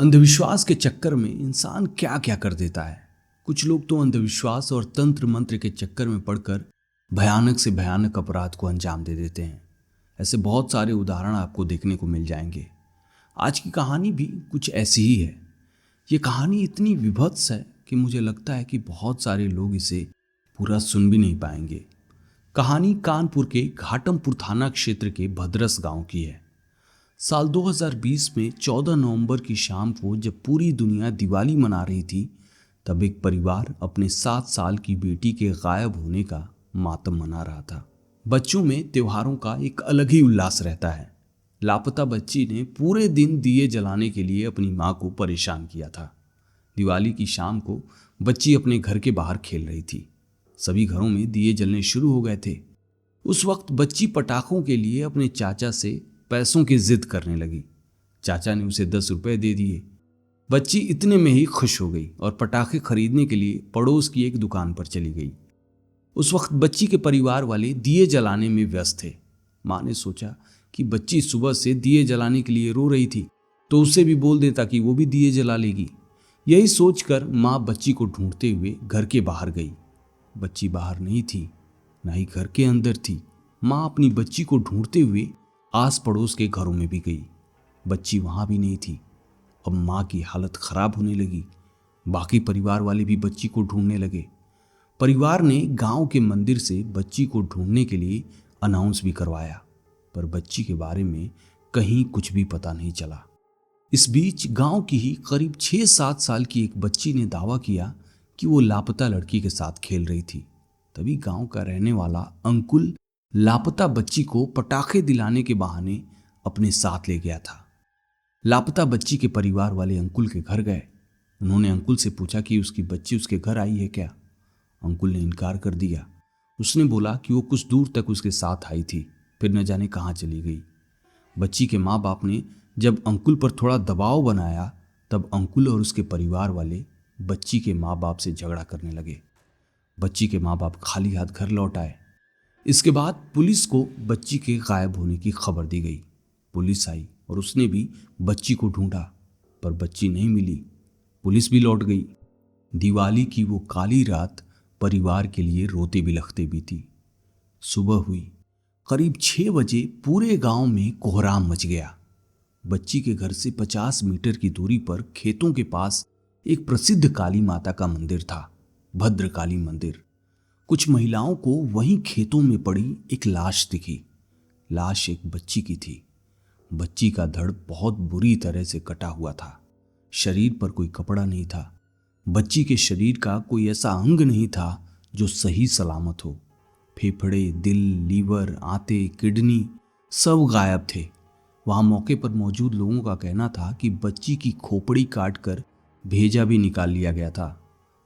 अंधविश्वास के चक्कर में इंसान क्या क्या कर देता है। कुछ लोग तो अंधविश्वास और तंत्र मंत्र के चक्कर में पड़कर भयानक से भयानक अपराध को अंजाम दे देते हैं। ऐसे बहुत सारे उदाहरण आपको देखने को मिल जाएंगे। आज की कहानी भी कुछ ऐसी ही है। ये कहानी इतनी विभत्स है कि मुझे लगता है कि बहुत सारे लोग इसे पूरा सुन भी नहीं पाएंगे। कहानी कानपुर के घाटमपुर थाना क्षेत्र के भद्रस गांव की है। साल 2020 में 14 नवंबर की शाम को जब पूरी दुनिया दिवाली मना रही थी, तब एक परिवार अपने 7 साल की बेटी के गायब होने का मातम मना रहा था। बच्चों में त्योहारों का एक अलग ही उल्लास रहता है। लापता बच्ची ने पूरे दिन दिए जलाने के लिए अपनी मां को परेशान किया था। दिवाली की शाम को बच्ची अपने घर के बाहर खेल रही थी। सभी घरों में दिए जलने शुरू हो गए थे। उस वक्त बच्ची पटाखों के लिए अपने चाचा से पैसों की जिद करने लगी। चाचा ने उसे 10 रुपए दे दिए। बच्ची इतने में ही खुश हो गई और पटाखे खरीदने के लिए पड़ोस की एक दुकान पर चली गई। उस वक्त बच्ची के परिवार वाले दिए जलाने में व्यस्त थे। माँ ने सोचा कि बच्ची सुबह से दिए जलाने के लिए रो रही थी, तो उसे भी बोल दें ताकि वो भी दिए जला लेगी। यही सोचकर माँ बच्ची को ढूंढते हुए घर के बाहर गई। बच्ची बाहर नहीं थी, ना ही घर के अंदर थी। माँ अपनी बच्ची को ढूंढते हुए आस पड़ोस के घरों में भी गई। बच्ची वहां भी नहीं थी। अब माँ की हालत खराब होने लगी। बाकी परिवार वाले भी बच्ची को ढूंढने लगे। परिवार ने गांव के मंदिर से बच्ची को ढूंढने के लिए अनाउंस भी करवाया, पर बच्ची के बारे में कहीं कुछ भी पता नहीं चला। इस बीच गांव की ही करीब 6-7 साल की एक बच्ची ने दावा किया कि वो लापता लड़की के साथ खेल रही थी। तभी गांव का रहने वाला अंकुल लापता बच्ची को पटाखे दिलाने के बहाने अपने साथ ले गया था। लापता बच्ची के परिवार वाले अंकुल के घर गए। उन्होंने अंकुल से पूछा कि उसकी बच्ची उसके घर आई है क्या। अंकुल ने इनकार कर दिया। उसने बोला कि वो कुछ दूर तक उसके साथ आई थी, फिर न जाने कहाँ चली गई। बच्ची के माँ बाप ने जब अंकुल पर थोड़ा दबाव बनाया, तब अंकुल और उसके परिवार वाले बच्ची के माँ बाप से झगड़ा करने लगे। बच्ची के माँ बाप खाली हाथ घर लौट आए। इसके बाद पुलिस को बच्ची के गायब होने की खबर दी गई। पुलिस आई और उसने भी बच्ची को ढूंढा, पर बच्ची नहीं मिली। पुलिस भी लौट गई। दिवाली की वो काली रात परिवार के लिए रोते बिलखते बीती। सुबह हुई। करीब 6 बजे पूरे गांव में कोहराम मच गया। बच्ची के घर से 50 मीटर की दूरी पर खेतों के पास एक प्रसिद्ध काली माता का मंदिर था, भद्रकाली मंदिर। कुछ महिलाओं को वहीं खेतों में पड़ी एक लाश दिखी। लाश एक बच्ची की थी। बच्ची का धड़ बहुत बुरी तरह से कटा हुआ था। शरीर पर कोई कपड़ा नहीं था। बच्ची के शरीर का कोई ऐसा अंग नहीं था जो सही सलामत हो। फेफड़े, दिल, लीवर, आंतें, किडनी सब गायब थे। वहां मौके पर मौजूद लोगों का कहना था कि बच्ची की खोपड़ी काटकर भेजा भी निकाल लिया गया था।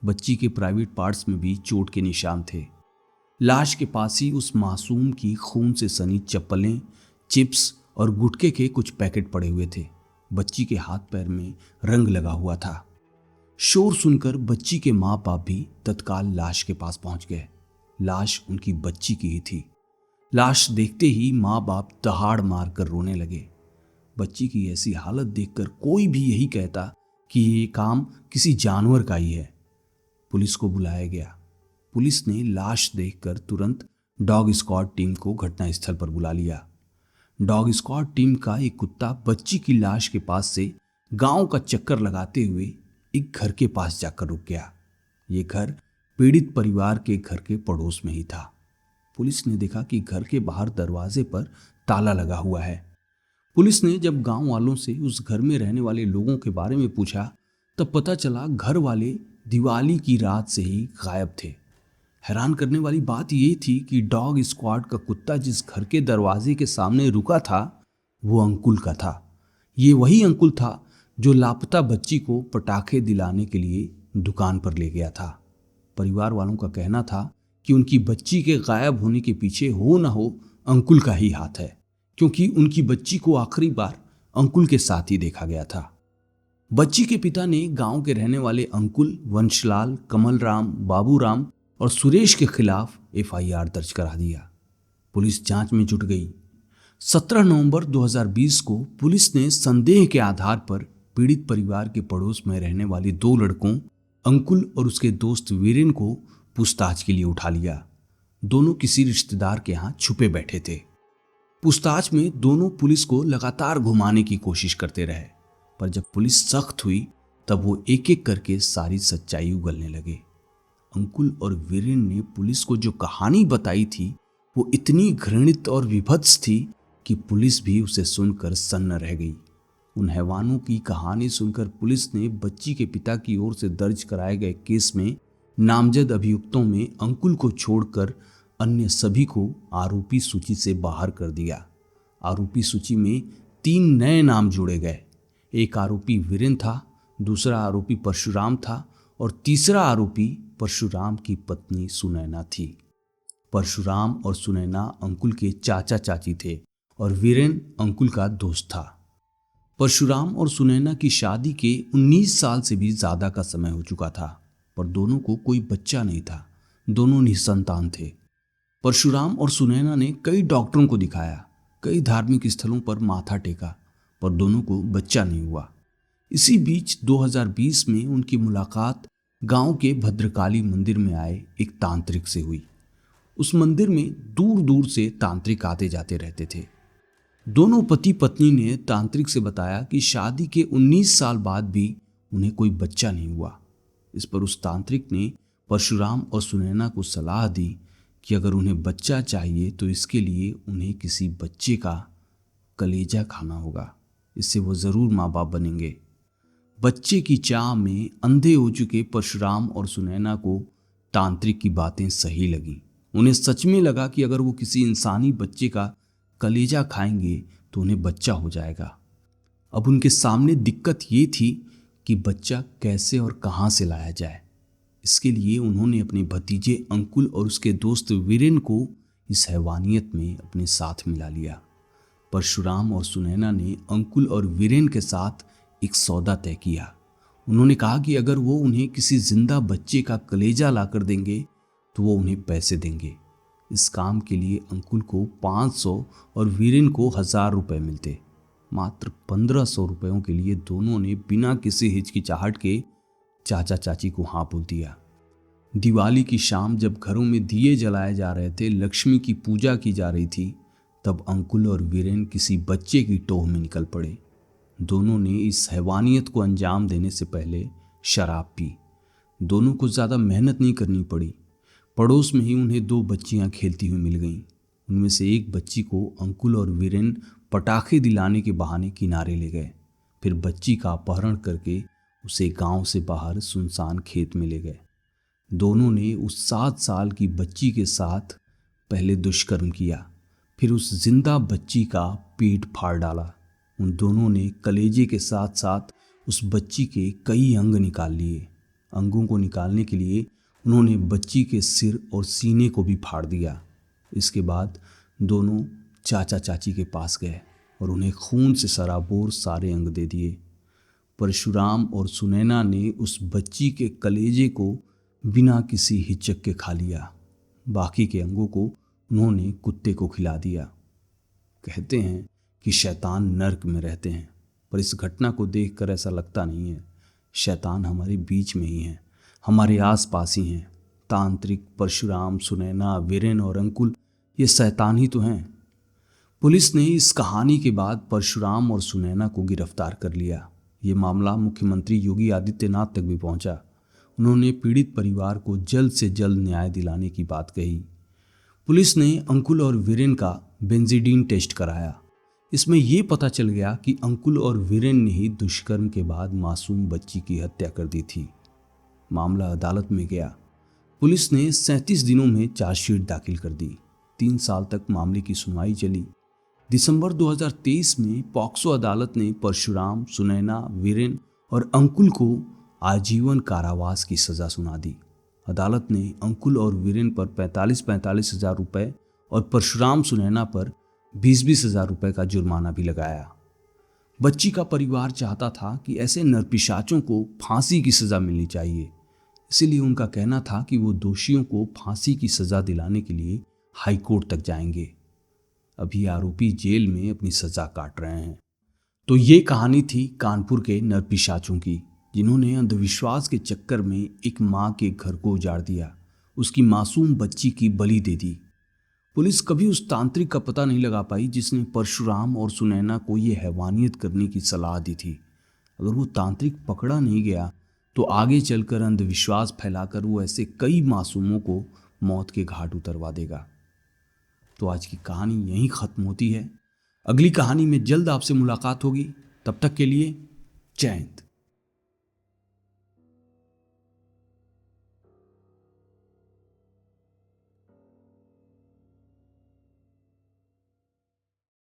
बच्ची के प्राइवेट पार्ट्स में भी चोट के निशान थे। लाश के पास ही उस मासूम की खून से सनी चप्पलें, चिप्स और गुटखे के कुछ पैकेट पड़े हुए थे। बच्ची के हाथ पैर में रंग लगा हुआ था। शोर सुनकर बच्ची के माँ बाप भी तत्काल लाश के पास पहुंच गए। लाश उनकी बच्ची की ही थी। लाश देखते ही माँ बाप दहाड़ मार कर रोने लगे। बच्ची की ऐसी हालत देखकर कोई भी यही कहता कि ये काम किसी जानवर का ही है। पुलिस को बुलाया गया। पुलिस ने लाश देखकर तुरंत डॉग स्क्वाड टीम को घटनास्थल पर बुला लिया। डॉग स्क्वाड टीम का एक कुत्ता बच्ची की लाश के पास से गांव का चक्कर लगाते हुए एक घर के पास जाकर रुक गया। ये घर पीड़ित परिवार के घर के पड़ोस में ही था। पुलिस ने देखा कि घर के बाहर दरवाजे पर ताला लगा हुआ है। पुलिस ने जब गांव वालों से उस घर में रहने वाले लोगों के बारे में पूछा, तब पता चला घर वाले दिवाली की रात से ही गायब थे। हैरान करने वाली बात यह थी कि डॉग स्क्वाड का कुत्ता जिस घर के दरवाजे के सामने रुका था, वो अंकुल का था। ये वही अंकुल था जो लापता बच्ची को पटाखे दिलाने के लिए दुकान पर ले गया था। परिवार वालों का कहना था कि उनकी बच्ची के गायब होने के पीछे हो न हो अंकुल का ही हाथ है, क्योंकि उनकी बच्ची को आखिरी बार अंकुल के साथ ही देखा गया था। बच्ची के पिता ने गांव के रहने वाले अंकुल, वंशलाल, कमलराम, बाबूराम और सुरेश के खिलाफ FIR दर्ज करा दिया। पुलिस जांच में जुट गई। 17 नवंबर 2020 को पुलिस ने संदेह के आधार पर पीड़ित परिवार के पड़ोस में रहने वाले दो लड़कों अंकुल और उसके दोस्त वीरेन को पूछताछ के लिए उठा लिया। दोनों किसी रिश्तेदार के यहाँ छुपे बैठे थे। पूछताछ में दोनों पुलिस को लगातार घुमाने की कोशिश करते रहे, पर जब पुलिस सख्त हुई तब वो एक एक करके सारी सच्चाई उगलने लगे। अंकुल और वीरेन ने पुलिस को जो कहानी बताई थी वो इतनी घृणित और विभत्स थी कि पुलिस भी उसे सुनकर सन्न रह गई। उन हैवानों की कहानी सुनकर पुलिस ने बच्ची के पिता की ओर से दर्ज कराए गए केस में नामजद अभियुक्तों में अंकुल को छोड़कर अन्य सभी को आरोपी सूची से बाहर कर दिया। आरोपी सूची में 3 नए नाम जोड़े गए। एक आरोपी वीरेन था, दूसरा आरोपी परशुराम था और तीसरा आरोपी परशुराम की पत्नी सुनैना थी। परशुराम और सुनैना अंकुल के चाचा चाची थे और वीरेन अंकुल का दोस्त था। परशुराम और सुनैना की शादी के 19 साल से भी ज्यादा का समय हो चुका था, पर दोनों को कोई बच्चा नहीं था। दोनों निसंतान थे। परशुराम और सुनैना ने कई डॉक्टरों को दिखाया, कई धार्मिक स्थलों पर माथा टेका, पर दोनों को बच्चा नहीं हुआ। इसी बीच 2020 में उनकी मुलाकात गांव के भद्रकाली मंदिर में आए एक तांत्रिक से हुई। उस मंदिर में दूर दूर से तांत्रिक आते जाते रहते थे। दोनों पति पत्नी ने तांत्रिक से बताया कि शादी के 19 साल बाद भी उन्हें कोई बच्चा नहीं हुआ। इस पर उस तांत्रिक ने परशुराम और सुनैना को सलाह दी कि अगर उन्हें बच्चा चाहिए तो इसके लिए उन्हें किसी बच्चे का कलेजा खाना होगा, इससे वो जरूर माँ बाप बनेंगे। बच्चे की चाह में अंधे हो चुके परशुराम और सुनैना को तांत्रिक की बातें सही लगी। उन्हें सच में लगा कि अगर वो किसी इंसानी बच्चे का कलेजा खाएंगे तो उन्हें बच्चा हो जाएगा। अब उनके सामने दिक्कत ये थी कि बच्चा कैसे और कहाँ से लाया जाए। इसके लिए उन्होंने अपने भतीजे अंकुल और उसके दोस्त वीरेन को इस हैवानियत में अपने साथ मिला लिया। परशुराम और सुनैना ने अंकुल और वीरेन के साथ एक सौदा तय किया। उन्होंने कहा कि अगर वो उन्हें किसी जिंदा बच्चे का कलेजा लाकर देंगे तो वो उन्हें पैसे देंगे। इस काम के लिए अंकुल को 500 और वीरेन को 1000 रुपये मिलते। मात्र 1500 रुपयों के लिए दोनों ने बिना किसी हिचकिचाहट के चाचा चाची को हाँ बोल दिया। दिवाली की शाम जब घरों में दिए जलाए जा रहे थे, लक्ष्मी की पूजा की जा रही थी, तब अंकुल और वीरेन किसी बच्चे की टोह में निकल पड़े। दोनों ने इस हैवानियत को अंजाम देने से पहले शराब पी। दोनों को ज़्यादा मेहनत नहीं करनी पड़ी। पड़ोस में ही उन्हें 2 बच्चियां खेलती हुई मिल गईं। उनमें से एक बच्ची को अंकुल और वीरेन पटाखे दिलाने के बहाने किनारे ले गए। फिर बच्ची का अपहरण करके उसे गांव से बाहर सुनसान खेत में ले गए। दोनों ने उस 7 साल की बच्ची के साथ पहले दुष्कर्म किया, फिर उस जिंदा बच्ची का पेट फाड़ डाला। उन दोनों ने कलेजे के साथ साथ उस बच्ची के कई अंग निकाल लिए। अंगों को निकालने के लिए उन्होंने बच्ची के सिर और सीने को भी फाड़ दिया। इसके बाद दोनों चाचा चाची के पास गए और उन्हें खून से सराबोर सारे अंग दे दिए। परशुराम और सुनैना ने उस बच्ची के कलेजे को बिना किसी हिचक के खा लिया। बाकी के अंगों को उन्होंने कुत्ते को खिला दिया। कहते हैं कि शैतान नर्क में रहते हैं, पर इस घटना को देखकर ऐसा लगता नहीं है। शैतान हमारे बीच में ही है, हमारे आसपास ही हैं। तांत्रिक, परशुराम, सुनैना, वीरेन और अंकुल ये शैतान ही तो हैं। पुलिस ने इस कहानी के बाद परशुराम और सुनैना को गिरफ्तार कर लिया। ये मामला मुख्यमंत्री योगी आदित्यनाथ तक भी पहुंचा। उन्होंने पीड़ित परिवार को जल्द से जल्द न्याय दिलाने की बात कही। पुलिस ने अंकुल और वीरेन का बेंजीडीन टेस्ट कराया। इसमें यह पता चल गया कि अंकुल और वीरेन ने ही दुष्कर्म के बाद मासूम बच्ची की हत्या कर दी थी। मामला अदालत में गया। पुलिस ने 37 दिनों में चार्जशीट दाखिल कर दी। 3 साल तक मामले की सुनवाई चली। दिसंबर 2023 में पॉक्सो अदालत ने परशुराम, सुनैना, वीरेन और अंकुल को आजीवन कारावास की सजा सुना दी। अदालत ने अंकुल और वीरेन पर 45-45 हजार रुपये और परशुराम, सुनैना पर 20-20 हजार रुपये का जुर्माना भी लगाया। बच्ची का परिवार चाहता था कि ऐसे नरपिशाचों को फांसी की सजा मिलनी चाहिए, इसीलिए उनका कहना था कि वो दोषियों को फांसी की सजा दिलाने के लिए हाईकोर्ट तक जाएंगे। अभी आरोपी जेल में अपनी सजा काट रहे हैं। तो ये कहानी थी कानपुर के नरपिशाचों की, जिन्होंने अंधविश्वास के चक्कर में एक माँ के घर को उजाड़ दिया, उसकी मासूम बच्ची की बलि दे दी। पुलिस कभी उस तांत्रिक का पता नहीं लगा पाई जिसने परशुराम और सुनैना को ये हैवानियत करने की सलाह दी थी। अगर वो तांत्रिक पकड़ा नहीं गया तो आगे चलकर अंधविश्वास फैलाकर वो ऐसे कई मासूमों को मौत के घाट उतरवा देगा। तो आज की कहानी यहीं ख़त्म होती है। अगली कहानी में जल्द आपसे मुलाकात होगी। तब तक के लिए जय हिंद।